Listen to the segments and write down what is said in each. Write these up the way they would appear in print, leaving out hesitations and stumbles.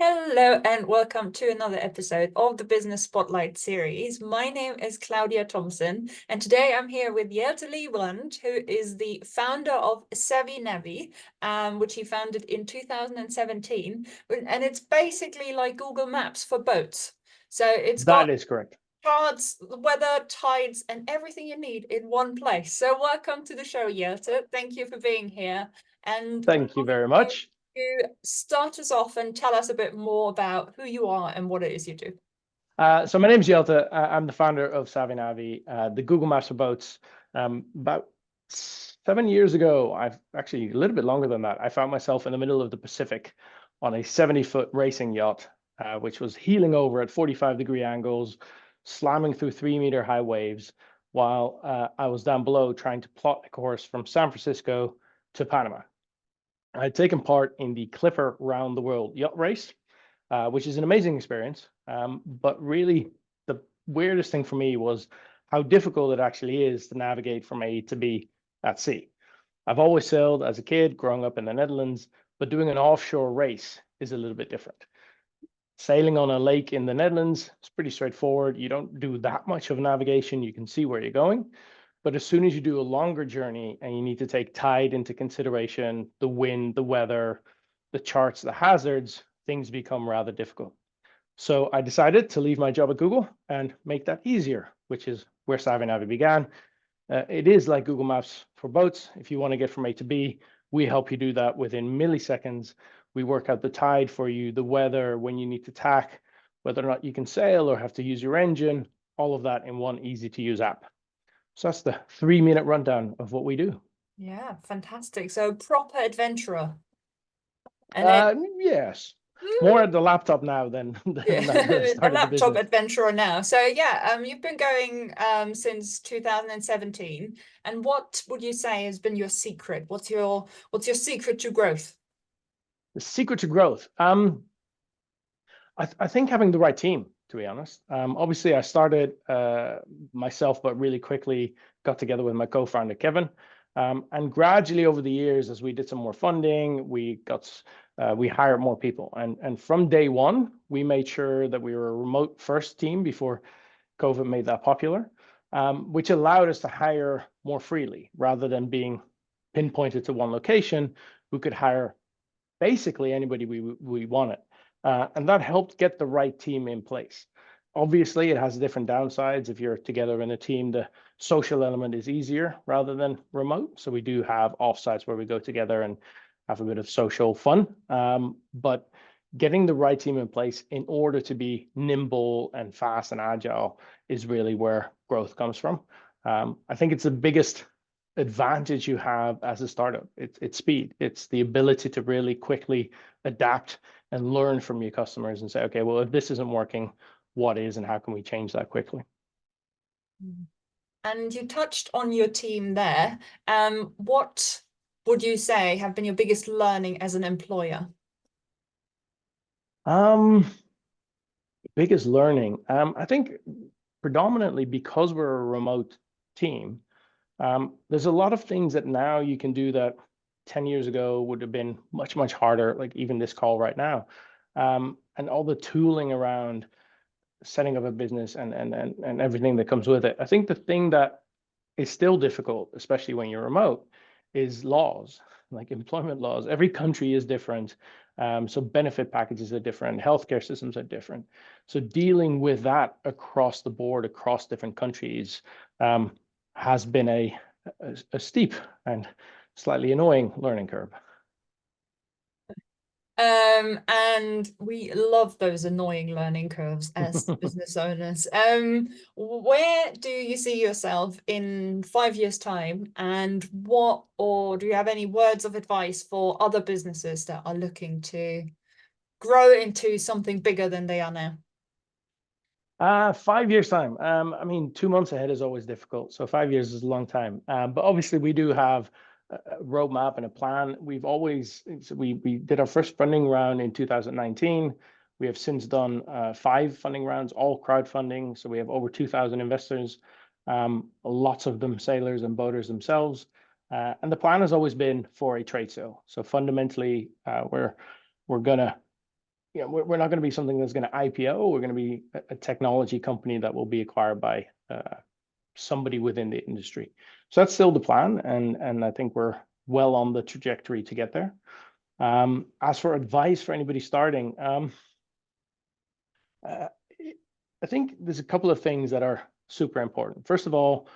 Hello and welcome to another episode of the Business Spotlight series. My name is Claudia Thompson, and today I'm here with Jelte Liebrand, who is the founder of navvy, which he founded in 2017. And it's basically like Google Maps for boats. So it's got That is correct. charts, weather, tides, and everything you need in one place. So welcome to the show, Jelte. Thank you for being here. And Thank you very much. you start us off and tell us a bit more about who you are and what it is you do. So my name is Jelte. I'm the founder of Navvy, the Google Maps for boats. About 7 years ago, I've actually a little bit longer than that. I found myself in the middle of the Pacific on a 70-foot racing yacht, which was heeling over at 45-degree angles, slamming through 3-meter high waves, while I was down below trying to plot a course from San Francisco to Panama. I had taken part in the Clipper Round the World Yacht Race, which is an amazing experience. But really, the weirdest thing for me was how difficult it actually is to navigate from A to B at sea. I've always sailed as a kid, growing up in the Netherlands, but doing an offshore race is a little bit different. Sailing on a lake in the Netherlands is pretty straightforward. You don't do that much of navigation. You can see where you're going. But as soon as you do a longer journey and you need to take tide into consideration, the wind, the weather, the charts, the hazards, things become rather difficult. So I decided to leave my job at Google and make that easier, which is where Savvy began. It is like Google Maps for boats. If you want to get from A to B, we help you do that within milliseconds. We work out the tide for you, the weather, when you need to tack, whether or not you can sail or have to use your engine, all of that in one easy to use app. So that's the 3-minute rundown of what we do. Yeah, fantastic. So proper adventurer. And then Yes, more at the laptop now than at the a start of the laptop business. adventurer now. So yeah, you've been going since 2017. And what would you say has been your secret? What's your secret to growth? The secret to growth. I think having the right team, to be honest. Obviously, I started myself, but really quickly got together with my co-founder Kevin, and gradually over the years, as we did some more funding, we hired more people, and from day one, we made sure that we were a remote first team before COVID made that popular, which allowed us to hire more freely rather than being pinpointed to one location. We could hire basically anybody we wanted. And that helped get the right team in place. Obviously, it has different downsides. If you're together in a team, the social element is easier rather than remote. So we do have offsites where we go together and have a bit of social fun. But getting the right team in place in order to be nimble and fast and agile is really where growth comes from. I think it's the biggest advantage you have as a startup. It's speed. It's the ability to really quickly adapt and learn from your customers and say, okay, well, if this isn't working, what is and how can we change that quickly? And you touched on your team there. What would you say have been your biggest learning as an employer? Um, Biggest learning. I think predominantly because we're a remote team, there's a lot of things that now you can do that 10 years ago would have been much, much harder, like even this call right now. And all the tooling around setting up a business and everything that comes with it. I think the thing that is still difficult, especially when you're remote, is laws, like employment laws. Every country is different. So benefit packages are different, healthcare systems are different. So dealing with that across the board, across different countries, has been a steep and slightly annoying learning curve. And we love those annoying learning curves as business owners. Where do you see yourself in 5 years' time? And or do you have any words of advice for other businesses that are looking to grow into something bigger than they are now? 5 years time. I mean, 2 months ahead is always difficult. So 5 years is a long time. But obviously we do have a roadmap and a plan. We did our first funding round in 2019. We have since done 5 funding rounds, all crowdfunding. So we have over 2,000 investors, lots of them sailors and boaters themselves. And the plan has always been for a trade sale. So fundamentally, we're gonna we're not going to be something that's going to IPO. We're going to be a technology company that will be acquired by somebody within the industry. So that's still the plan, and I think we're well on the trajectory to get there. As for advice for anybody starting, uh, I think there's a couple of things that are super important. First of all,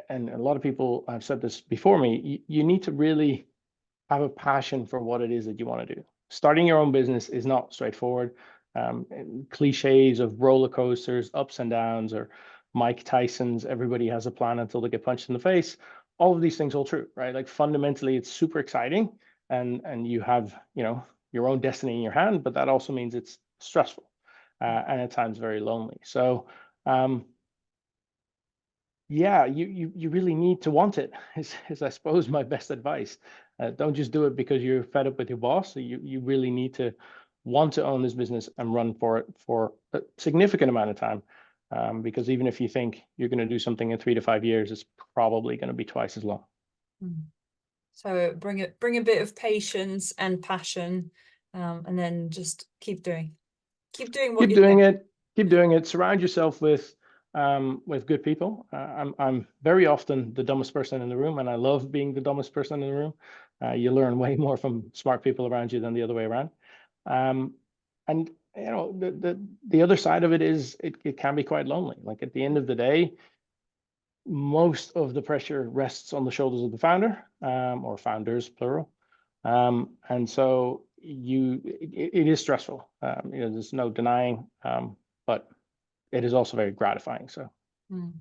and a lot of people have said this before me, you need to really have a passion for what it is that you want to do. Starting your own business is not straightforward. Cliches of roller coasters, ups and downs, or Mike Tyson's everybody has a plan until they get punched in the face. All of these things hold true, right? Like fundamentally, it's super exciting, and you have your own destiny in your hand, but that also means it's stressful and at times very lonely. So yeah, you really need to want it, is I suppose my best advice. Don't just do it because you're fed up with your boss. You really need to want to own this business and run for it for a significant amount of time. Because even if you think you're going to do something in 3 to 5 years, it's probably going to be twice as long. Mm. So bring a bit of patience and passion, and then just keep doing what Keep you're doing doing. it. Keep doing it. Surround yourself with good people. I'm very often the dumbest person in the room, and I love being the dumbest person in the room. You learn way more from smart people around you than the other way around. Um, and the other side of it is it can be quite lonely. Like at the end of the day, most of the pressure rests on the shoulders of the founder, or founders plural. And so it is stressful. There's no denying, but it is also very gratifying. So Mm.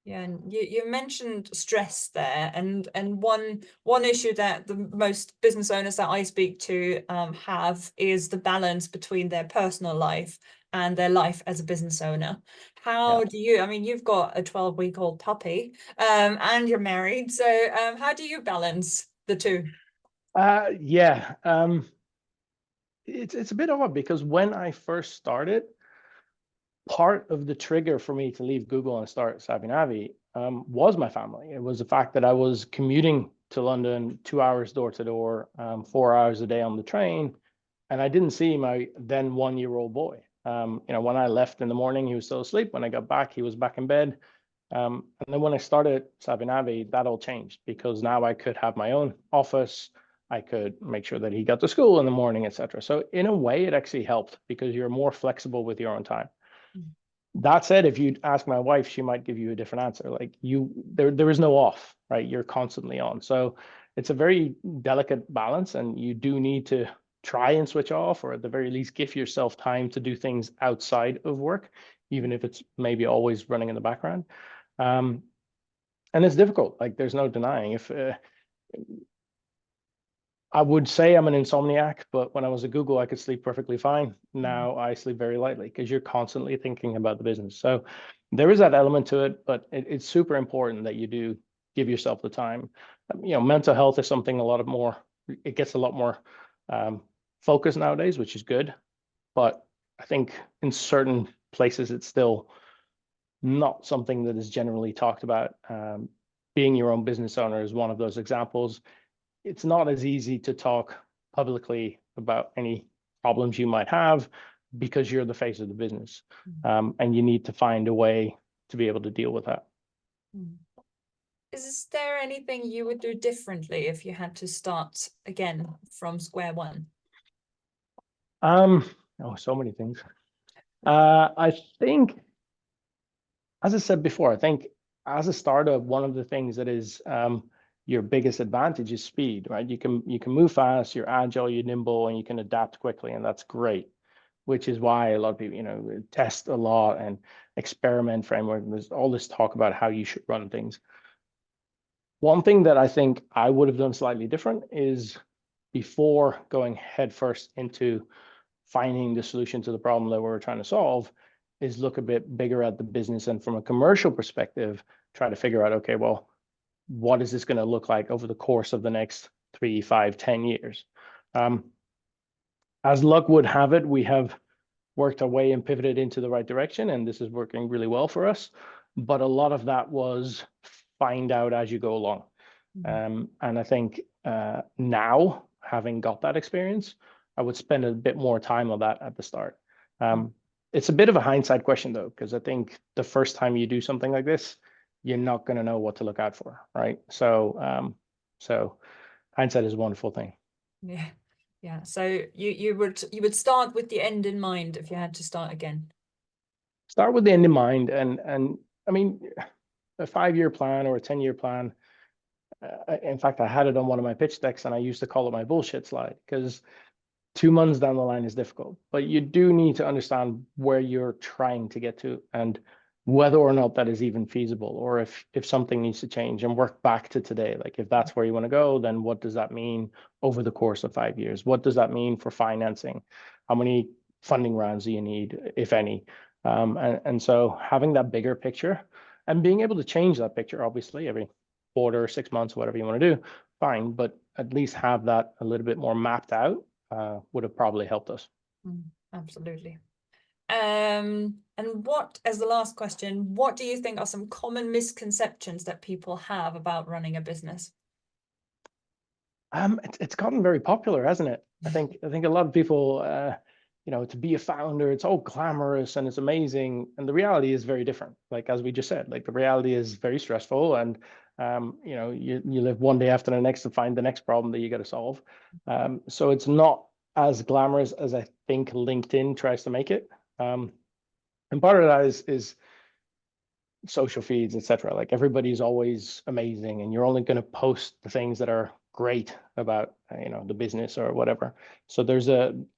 Yeah, and you mentioned stress there, and one issue that the most business owners that I speak to have is the balance between their personal life and their life as a business owner. yeah, How do you, I mean, you've got a 12-week-old puppy, and you're married, so how do you balance the two? yeah. It's a bit odd because when I first started, part of the trigger for me to leave Google and start Savvy was my family. It was the fact that I was commuting to London 2 hours door to door, 4 hours a day on the train, and I didn't see my then 1 year old boy. When I left in the morning, he was still asleep. When I got back, he was back in bed. And then when I started Savvy, that all changed because now I could have my own office. I could make sure that he got to school in the morning, etc. So in a way, it actually helped because you're more flexible with your own time. Mm. That said, if you ask my wife, she might give you a different answer. Like there is no off, right? You're constantly on. So it's a very delicate balance, and you do need to try and switch off, or at the very least, give yourself time to do things outside of work, even if it's maybe always running in the background. Um, and it's difficult. Like there's no denying. If I would say I'm an insomniac, but when I was at Google, I could sleep perfectly fine. Mm. Now I sleep very lightly because you're constantly thinking about the business. So there is that element to it, but it's super important that you do give yourself the time. Mental health is something it gets a lot more focus nowadays, which is good. But I think in certain places, it's still not something that is generally talked about. Being your own business owner is one of those examples. It's not as easy to talk publicly about any problems you might have because you're the face of the business. And you need to find a way to be able to deal with that. Mm. Is there anything you would do differently if you had to start again from square one? Um, oh, so many things. I think, as I said before, I think as a startup, one of the things that is your biggest advantage is speed, right? You can move fast, you're agile, you're nimble, and you can adapt quickly, and that's great. Which is why a lot of people, test a lot and experiment framework. There's all this talk about how you should run things. One thing that I think I would have done slightly different is before going headfirst into finding the solution to the problem that we were trying to solve, is look a bit bigger at the business and from a commercial perspective, try to figure out, okay, well, what is this going to look like over the course of the next 3, 5, 10 years? As luck would have it, we have worked our way and pivoted into the right direction, and this is working really well for us. But a lot of that was find out as you go along. Mm. And I think now, having got that experience, I would spend a bit more time on that at the start. It's a bit of a hindsight question though, because I think the first time you do something like this, you're not going to know what to look out for, right? So hindsight is a wonderful thing. Yeah. Yeah. So you would start with the end in mind if you had to start again. Start with the end in mind, and I mean, a 5-year plan or a 10-year plan. In fact, I had it on one of my pitch decks, and I used to call it my bullshit slide because 2 months down the line is difficult, but you do need to understand where you're trying to get to and whether or not that is even feasible, or if something needs to change, and work back to today. Like if that's where you want to go, then what does that mean over the course of 5 years? What does that mean for financing? How many funding rounds do you need, if any? And so having that bigger picture and being able to change that picture, obviously, every quarter, 6 months, whatever you want to do, fine, but at least have that a little bit more mapped out would have probably helped us. Absolutely. And what, as the last question, what do you think are some common misconceptions that people have about running a business? It's gotten very popular, hasn't it? I think a lot of people, to be a founder, it's all glamorous and it's amazing, and the reality is very different. Like as we just said, like the reality is very stressful, and you live one day after the next to find the next problem that you got to solve. So it's not as glamorous as I think LinkedIn tries to make it. And part of that is social feeds, etc. Like everybody's always amazing, and you're only going to post the things that are great about the business or whatever. So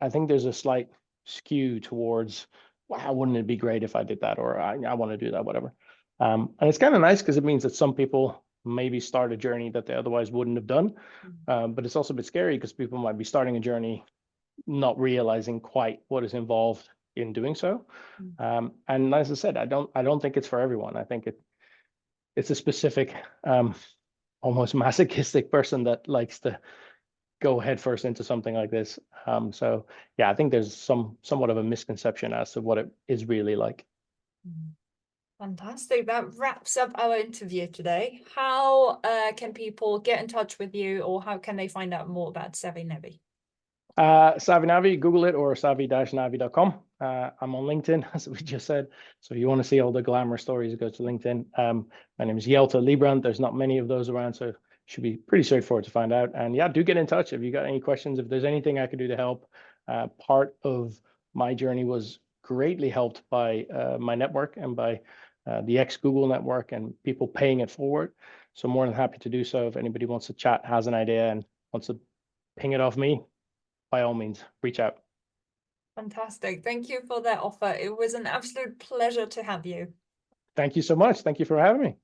I think there's a slight skew towards, wow, wouldn't it be great if I did that, or I want to do that, whatever. And it's kind of nice because it means that some people maybe start a journey that they otherwise wouldn't have done. But it's also a bit scary because people might be starting a journey not realizing quite what is involved in doing so. And as I said, I don't think it's for everyone. I think it's a specific, almost masochistic person that likes to go headfirst into something like this. So yeah, I think there's somewhat of a misconception as to what it is really like. Fantastic. That wraps up our interview today. How can people get in touch with you, or how can they find out more about Savvy Navvy? Savvy Navvy, Google it, or savvy-navvy.com. I'm on LinkedIn, as we just said. So if you want to see all the glamour stories, go to LinkedIn. My name is Jelte Liebrand. There's not many of those around, so it should be pretty straightforward to find out. And yeah, do get in touch if you got any questions, if there's anything I could do to help. Part of my journey was greatly helped by my network and by the ex-Google network and people paying it forward. So more than happy to do so. If anybody wants to chat, has an idea, and wants to ping it off me, by all means, reach out. Fantastic. Thank you for that offer. It was an absolute pleasure to have you. Thank you so much. Thank you for having me.